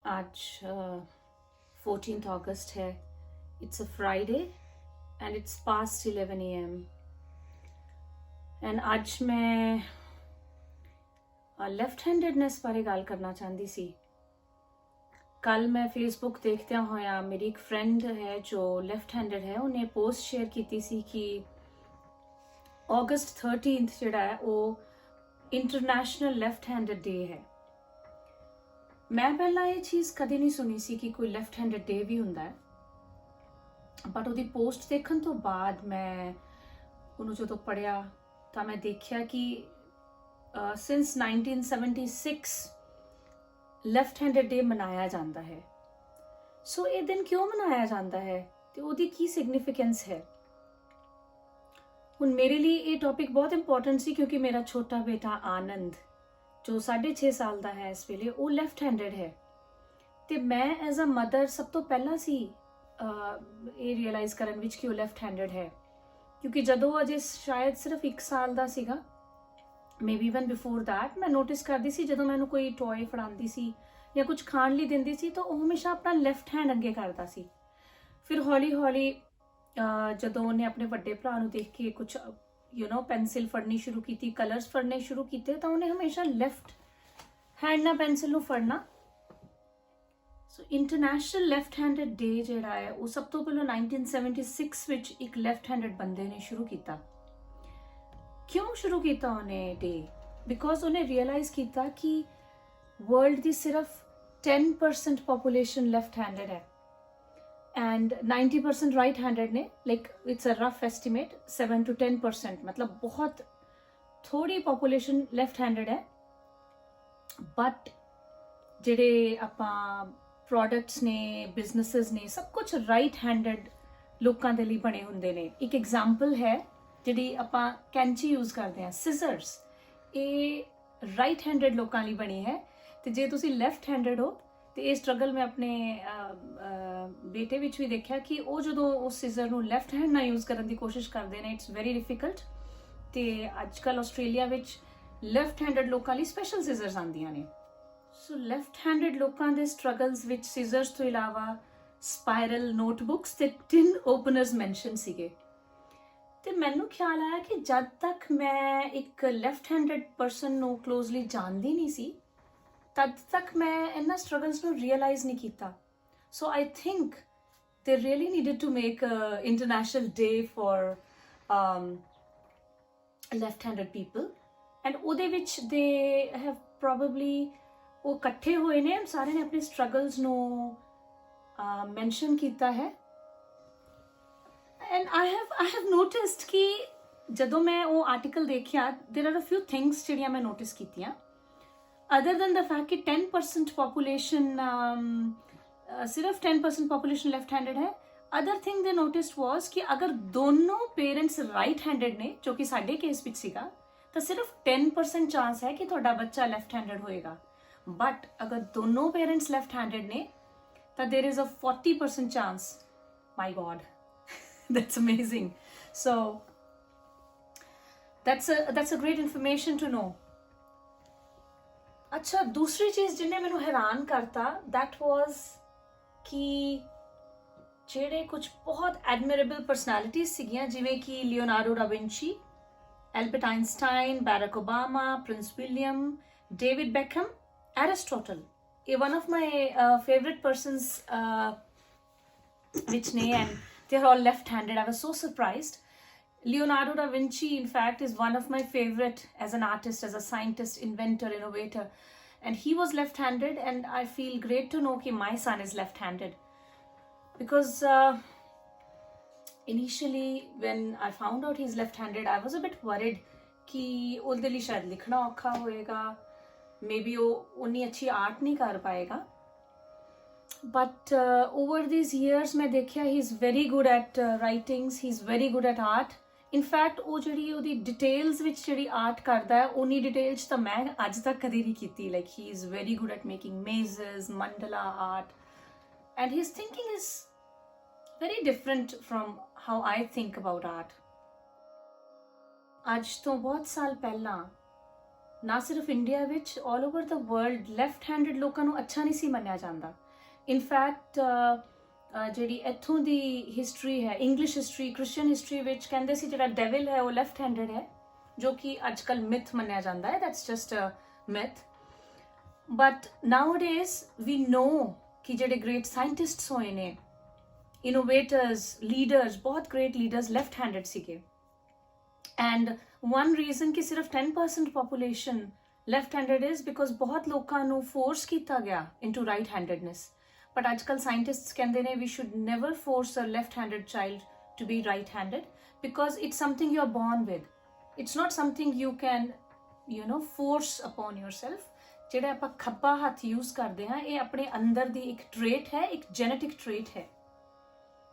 आज 14th अगस्त है. It's a Friday and it's past 11 a.m. and ਅੱਜ मैं ਲੈਫਟ ਹੈਂਡਡਨੈਸ ਬਾਰੇ ਗੱਲ ਕਰਨਾ ਚਾਹੁੰਦੀ ਸੀ. ਕੱਲ ਮੈਂ ਫੇਸਬੁੱਕ ਦੇਖਦਿਆਂ ਹੋਇਆ ਮੇਰੀ ਇੱਕ ਫਰੈਂਡ ਹੈ ਜੋ ਲੈਫਟ ਹੈਂਡਡ ਹੈ, ਉਹਨੇ ਪੋਸਟ ਸ਼ੇਅਰ ਕੀਤੀ ਸੀ ਕਿ ਅਗਸਤ 13th ਜਿਹੜਾ ਹੈ ਉਹ ਇੰਟਰਨੈਸ਼ਨਲ ਲੈਫਟ ਹੈਂਡਡ ਡੇ ਹੈ. ਮੈਂ ਪਹਿਲਾਂ ਇਹ ਚੀਜ਼ ਕਦੇ ਨਹੀਂ ਸੁਣੀ ਸੀ ਕਿ ਕੋਈ ਲੈਫਟ ਹੈਂਡਡ ਡੇ ਵੀ ਹੁੰਦਾ ਹੈ, ਬਟ ਉਹਦੀ ਪੋਸਟ ਦੇਖਣ ਤੋਂ ਬਾਅਦ ਮੈਂ ਉਹਨੂੰ ਜਦੋਂ ਪੜ੍ਹਿਆ ਤਾਂ ਮੈਂ ਦੇਖਿਆ ਕਿ since 1976 ਲੈਫਟ ਹੈਂਡਡ ਡੇ ਮਨਾਇਆ ਜਾਂਦਾ ਹੈ. ਸੋ ਇਹ ਦਿਨ ਕਿਉਂ ਮਨਾਇਆ ਜਾਂਦਾ ਹੈ ਤੇ ਉਹਦੀ ਕੀ ਸਿਗਨੀਫੀਕੈਂਸ ਹੈ? ਹੁਣ ਮੇਰੇ ਲਈ ਇਹ ਟੌਪਿਕ ਬਹੁਤ ਇੰਪੋਰਟੈਂਟ ਸੀ ਕਿਉਂਕਿ ਮੇਰਾ ਛੋਟਾ ਬੇਟਾ ਆਨੰਦ ਜੋ 6.5 ਸਾਲ ਦਾ ਹੈ ਇਸ ਵੇਲੇ, ਉਹ ਲੈਫਟ ਹੈਂਡਡ ਹੈ ਤੇ ਮੈਂ ਐਜ਼ ਅ ਮਦਰ ਸਭ ਤੋਂ ਪਹਿਲਾਂ ਸੀ ਇਹ ਰਿਅਲਾਈਜ਼ ਕਰਨ ਵਿੱਚ ਕਿ ਉਹ ਲੈਫਟ ਹੈਂਡਡ ਹੈ, ਕਿਉਂਕਿ ਜਦੋਂ ਅਜੇ ਸ਼ਾਇਦ ਸਿਰਫ 1 ਸਾਲ ਦਾ ਸੀਗਾ, ਮੇਬੀ ਇਵਨ ਬਿਫੋਰ ਦੈਟ, ਮੈਂ ਨੋਟਿਸ ਕਰਦੀ ਸੀ ਜਦੋਂ ਮੈਨੂੰ ਕੋਈ ਟੋਏ ਫੜਾਉਂਦੀ ਸੀ ਜਾਂ ਕੁਝ ਖਾਣ ਲਈ ਦਿੰਦੀ ਸੀ ਤਾਂ ਉਹ ਹਮੇਸ਼ਾ ਆਪਣਾ ਲੈਫਟ ਹੈਂਡ ਅੱਗੇ ਕਰਦਾ ਸੀ. ਫਿਰ ਹੌਲੀ ਹੌਲੀ ਜਦੋਂ ਉਹਨੇ ਆਪਣੇ ਵੱਡੇ ਭਰਾ ਨੂੰ ਦੇਖ ਕੇ ਕੁਝ ਪੈਨਸਿਲ ਫੜਨੀ ਸ਼ੁਰੂ ਕੀਤੀ, ਕਲਰਸ ਫੜਨੇ ਸ਼ੁਰੂ ਕੀਤੇ, ਤਾਂ ਉਹਨੇ ਹਮੇਸ਼ਾ ਲੈਫਟ ਹੈਂਡ ਨਾਲ ਪੈਨਸਿਲ ਨੂੰ ਫੜਨਾ. ਸੋ ਇੰਟਰਨੈਸ਼ਨਲ ਲੈਫਟ ਹੈਂਡਡ ਡੇ ਜਿਹੜਾ ਹੈ ਉਹ ਸਭ ਤੋਂ ਪਹਿਲਾਂ 1976 ਵਿੱਚ ਇੱਕ ਲੈਫਟ ਹੈਂਡਡ ਬੰਦੇ ਨੇ ਸ਼ੁਰੂ ਕੀਤਾ. ਕਿਉਂ ਸ਼ੁਰੂ ਕੀਤਾ ਉਹਨੇ ਡੇ? ਬਿਕੋਜ਼ ਉਹਨੇ ਰਿਅਲਾਈਜ਼ ਕੀਤਾ ਕਿ ਵਰਲਡ ਦੀ ਸਿਰਫ 10% ਪੋਪੂਲੇਸ਼ਨ ਲੈਫਟ ਹੈਂਡਡ ਹੈ and 90% right handed ne. Like it's a rough estimate, 7 to 10%, मतलब बहुत थोड़ी population left handed है. But ਜਿਹੜੇ ਆਪਾਂ products ਨੇ, businesses ਨੇ, ਸਭ ਕੁਝ right handed ਲੋਕਾਂ ਦੇ ਲਈ ਬਣੇ ਹੁੰਦੇ ਨੇ. ਇੱਕ example ਹੈ ਜਿਹੜੀ ਆਪਾਂ ਕੈਂਚੀ ਯੂਜ਼ ਕਰਦੇ ਹਾਂ, scissors, ਇਹ right handed ਲੋਕਾਂ ਲਈ ਬਣੀ ਹੈ ਤੇ ਜੇ ਤੁਸੀਂ left handed ਹੋ ਤੇ ਇਹ ਸਟਰਗਲ ਮੈਂ ਆਪਣੇ ਬੇਟੇ ਵਿੱਚ ਵੀ ਦੇਖਿਆ ਕਿ ਉਹ ਜਦੋਂ ਉਸ ਸੀਜ਼ਰ ਨੂੰ ਲੈਫਟ ਹੈਂਡ ਨਾਲ ਯੂਜ਼ ਕਰਨ ਦੀ ਕੋਸ਼ਿਸ਼ ਕਰਦੇ ਨੇ, ਇਟਸ ਵੈਰੀ ਡਿਫਿਕਲਟ. ਤੇ ਅੱਜ ਕੱਲ੍ਹ ਆਸਟ੍ਰੇਲੀਆ ਵਿੱਚ ਲੈਫਟ ਹੈਂਡਡ ਲੋਕਾਂ ਲਈ ਸਪੈਸ਼ਲ ਸੀਜ਼ਰਸ ਆਉਂਦੀਆਂ ਨੇ. ਸੋ ਲੈਫਟ ਹੈਂਡਡ ਲੋਕਾਂ ਦੇ ਸਟਰਗਲਸ ਵਿੱਚ ਸੀਜ਼ਰਸ ਤੋਂ ਇਲਾਵਾ ਸਪਾਇਰਲ ਨੋਟਬੁੱਕਸ ਤੇ ਟਿਨ ਓਪਨਰਸ ਮੈਂਸ਼ਨ ਸੀਗੇ. ਤੇ ਮੈਨੂੰ ਖਿਆਲ ਆਇਆ ਕਿ ਜਦ ਤੱਕ ਮੈਂ ਇੱਕ ਲੈਫਟ ਹੈਂਡਡ ਪਰਸਨ ਨੂੰ ਕਲੋਜ਼ਲੀ ਜਾਣਦੀ ਨਹੀਂ ਸੀ ਤਦ ਤੱਕ ਮੈਂ ਇਹਨਾਂ ਸਟਰਗਲਸ ਨੂੰ ਰਿਅਲਾਈਜ਼ ਨਹੀਂ ਕੀਤਾ. So I think they really needed to make international day for left handed people and ਉਹਦੇ ਵਿੱਚ ਦੇ ਹੈਵ ਪ੍ਰੋਬੇਬਲੀ ਉਹ ਇਕੱਠੇ ਹੋਏ ਨੇ, ਸਾਰਿਆਂ ਨੇ ਆਪਣੇ ਸਟਰਗਲਸ ਨੂੰ ਮੈਂਸ਼ਨ ਕੀਤਾ ਹੈ. ਐਂਡ ਆਈ ਹੈਵ ਨੋਟਿਸਡ ਕਿ ਜਦੋਂ ਮੈਂ ਉਹ ਆਰਟੀਕਲ ਦੇਖਿਆ ਦੇਰ ਆਰ ਅ ਫਿਊ ਥਿੰਗਸ ਜਿਹੜੀਆਂ ਮੈਂ ਨੋਟਿਸ ਕੀਤੀਆਂ. Other than the fact कि 10% population सिर्फ 10% population left-handed है, other thing they noticed was कि अगर दोनों parents right-handed ने, जो कि साडे केस विच सीगा, तो सिर्फ 10% चांस है कि थोड़ा बच्चा left-handed होएगा. But अगर दोनों parents left-handed ने, तो there is a 40% chance. My God, that's amazing. So that's a great information to know. अच्छा, दूसरी चीज़ जिन्हें मैंने हैरान करता दैट वाज कि ਜਿਹੜੇ ਕੁਝ ਬਹੁਤ ਐਡਮਿਰੇਬਲ ਪਰਸਨੈਲਿਟੀਜ਼ ਸੀਗੀਆਂ ਜਿਵੇਂ ਕਿ Leonardo da Vinci, Albert Einstein, Barack Obama, Prince William, David Beckham, Aristotle. ਇਹ one of my favourite persons which ਨੇ and they're all left handed. I was so surprised. Leonardo da Vinci, in fact, is one of my favorite as an artist, as a scientist, inventor, innovator. And he was left-handed, and I feel great to know that my son is left-handed. Because initially, when I found out he's left-handed, I was a bit worried कि ਉਹਦੇ ਲਈ ਸ਼ਾਇਦ ਲਿਖਣਾ ਔਖਾ ਹੋਏਗਾ, maybe ਉਹ ਉਨੀ ਅੱਛੀ art ਨਹੀਂ ਕਰ ਪਾਏਗਾ. But over these years ਮੈਂ ਦੇਖਿਆ he's very good at writings, he's very good at art. In fact ਉਹ ਜਿਹੜੀ ਉਹਦੀ ਡਿਟੇਲਸ ਵਿੱਚ ਜਿਹੜੀ ਆਰਟ ਕਰਦਾ ਹੈ ਉਨੀ ਡਿਟੇਲਸ ਤਾਂ ਮੈਂ ਅੱਜ ਤੱਕ ਕਦੇ ਨਹੀਂ ਕੀਤੀ. Like he is very good at making mazes, mandala art, and his thinking is very different from how I think about art. ਅੱਜ ਤੋਂ ਬਹੁਤ ਸਾਲ ਪਹਿਲਾਂ ਨਾ ਸਿਰਫ ਇੰਡੀਆ ਵਿੱਚ, all over the world left handed ਲੋਕਾਂ ਨੂੰ ਅੱਛਾ ਨਹੀਂ ਸੀ ਮੰਨਿਆ ਜਾਂਦਾ। ਇਨਫੈਕਟ ਜਿਹੜੀ ਇੱਥੋਂ ਦੀ ਹਿਸਟਰੀ ਹੈ, ਇੰਗਲਿਸ਼ ਹਿਸਟਰੀ, ਕ੍ਰਿਸਚੀਅਨ ਹਿਸਟਰੀ ਵਿੱਚ ਕਹਿੰਦੇ ਸੀ ਜਿਹੜਾ ਡੈਵਿਲ ਹੈ ਉਹ ਲੈਫਟ ਹੈਂਡਡ ਹੈ, ਜੋ ਕਿ ਅੱਜ ਕੱਲ੍ਹ ਮਿਥ ਮੰਨਿਆ ਜਾਂਦਾ ਹੈ, that's just a myth. But nowadays we know ਕਿ ਜਿਹੜੇ ਗ੍ਰੇਟ ਸਾਇੰਟਿਸਟਸ ਹੋਏ ਨੇ, ਇਨੋਵੇਟਰਸ, ਲੀਡਰਸ, ਬਹੁਤ ਗ੍ਰੇਟ ਲੀਡਰਸ ਲੈਫਟ ਹੈਂਡਡ ਸੀਗੇ। ਐਂਡ one reason ਕਿ ਸਿਰਫ 10% population left handed is because ਬਹੁਤ ਲੋਕਾਂ ਨੂੰ force ਕੀਤਾ ਗਿਆ into right handedness। but ਅੱਜ ਕੱਲ੍ਹ scientists ਕਹਿੰਦੇ ਨੇ we should never force a left handed child to be right handed because it's something you're born with, it's not something you can force upon yourself। ਜਿਹੜਾ ਆਪਾਂ ਖੱਬਾ ਹੱਥ use ਕਰਦੇ ਹਾਂ ਇਹ ਆਪਣੇ ਅੰਦਰ ਦੀ ਇੱਕ ਟ੍ਰੇਟ ਹੈ, ਇੱਕ ਜੈਨੇਟਿਕ ਟ੍ਰੇਟ ਹੈ।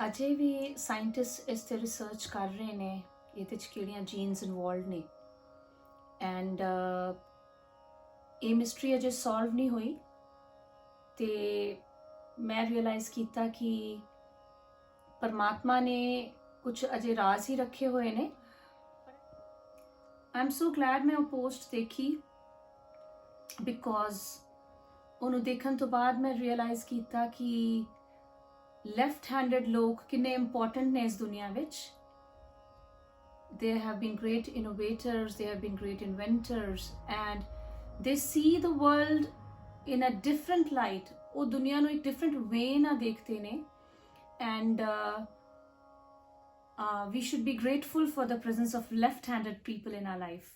ਅਜੇ ਵੀ ਸਾਇੰਟਿਸਟ ਇਸ ਤੇ ਰਿਸਰਚ ਕਰ ਰਹੇ ਨੇ ਇਹਦੇ 'ਚ ਕਿਹੜੀਆਂ ਜੀਨਸ ਇਨਵੋਲਵਡ ਨੇ, ਐਂਡ ਇਹ ਮਿਸਟਰੀ ਅਜੇ ਸੋਲਵ ਨਹੀਂ ਹੋਈ। ਤੇ ਮੈਂ ਰਿਅਲਾਈਜ਼ ਕੀਤਾ ਕਿ ਪਰਮਾਤਮਾ ਨੇ ਕੁਝ ਅਜੇ ਰਾਜ਼ ਹੀ ਰੱਖੇ ਹੋਏ ਨੇ। ਆਈ ਐਮ ਸੋ ਗਲੈਡ ਮੈਂ ਉਹ ਪੋਸਟ ਦੇਖੀ, ਬਿਕੋਜ਼ ਉਹਨੂੰ ਦੇਖਣ ਤੋਂ ਬਾਅਦ ਮੈਂ ਰਿਅਲਾਈਜ਼ ਕੀਤਾ ਕਿ ਲੈਫਟ ਹੈਂਡਡ ਲੋਕ ਕਿੰਨੇ ਇੰਪੋਰਟੈਂਟ ਨੇ ਇਸ ਦੁਨੀਆ ਵਿੱਚ। There have been great innovators, there have been great inventors, and they see the world in a different light. वो दुनिया ਨੂੰ एक different way ना देखते ने, and we should be grateful for the presence of left-handed people in our life.